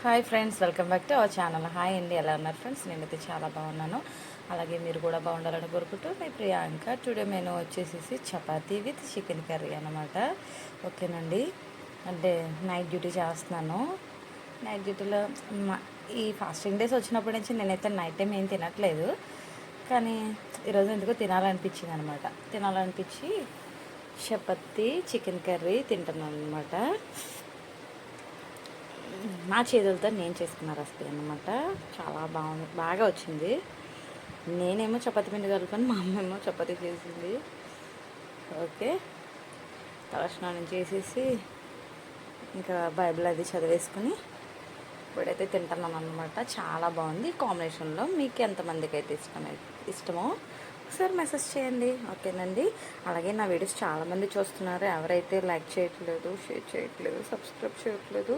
Hi friends, welcome back to our channel. Hi అండి, ఎలా ఉన్నారు ఫ్రెండ్స్? నేనైతే చాలా బాగున్నాను. అలాగే మీరు కూడా బాగుండాలని కోరుకుంటూ మీ ప్రియాంక. టుడే మెనూ వచ్చేసి చపాతీ విత్ చికెన్ కర్రీ అనమాట. ఓకేనండి, అంటే నైట్ డ్యూటీ చేస్తున్నాను. నైట్ డ్యూటీలో ఈ ఫాస్టింగ్ డేస్ వచ్చినప్పటి నుంచి నేనైతే నైట్ టైం ఏం తినట్లేదు. కానీ ఈరోజు ఎందుకో తినాలనిపించింది అనమాట. తినాలనిపించి చపాతీ చికెన్ కర్రీ తింటున్నాను అనమాట. నా చేతులతో నేను చేసుకున్న రెసిపీ అన్నమాట. చాలా బాగా వచ్చింది. నేనేమో చపాతీ పిండి కలుపుకొని మా అమ్మ ఏమో చపాతీ చేసింది. ఓకే, తలస్నానం చేసేసి ఇంకా బైబిల్ అది చదివేసుకుని ఇప్పుడైతే తింటున్నాను అనమాట. చాలా బాగుంది. కాంబినేషన్లో మీకు ఎంతమందికి అయితే ఇష్టమో ఒకసారి మెసేజ్ చేయండి. ఓకేనండి. అలాగే నా వీడియోస్ చాలామంది చూస్తున్నారు. ఎవరైతే లైక్ చేయట్లేదు, షేర్ చేయట్లేదు, సబ్స్క్రైబ్ చేయట్లేదు,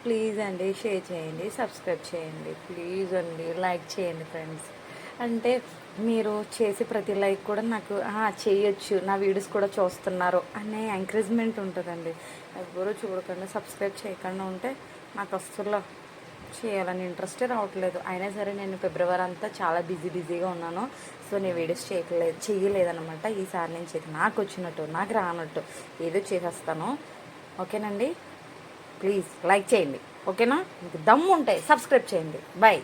ప్లీజ్ అండి షేర్ చేయండి, సబ్స్క్రైబ్ చేయండి, ప్లీజ్ అండి లైక్ చేయండి ఫ్రెండ్స్. అంటే మీరు చేసే ప్రతి లైక్ కూడా నాకు చేయొచ్చు, నా వీడియోస్ కూడా చూస్తున్నారు అనే ఎంకరేజ్మెంట్ ఉంటుందండి. ఎవరు చూడకుండా సబ్స్క్రైబ్ చేయకుండా ఉంటే నాకు అస్సలు చేయాలని ఇంట్రెస్టే రావట్లేదు. అయినా సరే నేను ఫిబ్రవరి అంతా చాలా బిజీగా ఉన్నాను. సో నేను వీడియోస్ చేయలేదన్నమాట. ఈసారి నుంచి నాకు వచ్చినట్టు, నాకు రానట్టు ఏదో చేసేస్తాను. ఓకేనండి, ప్లీజ్ లైక్ చేయండి. ఓకేనా? మీకు దమ్ము ఉంటాయి, సబ్స్క్రైబ్ చేయండి. బాయ్.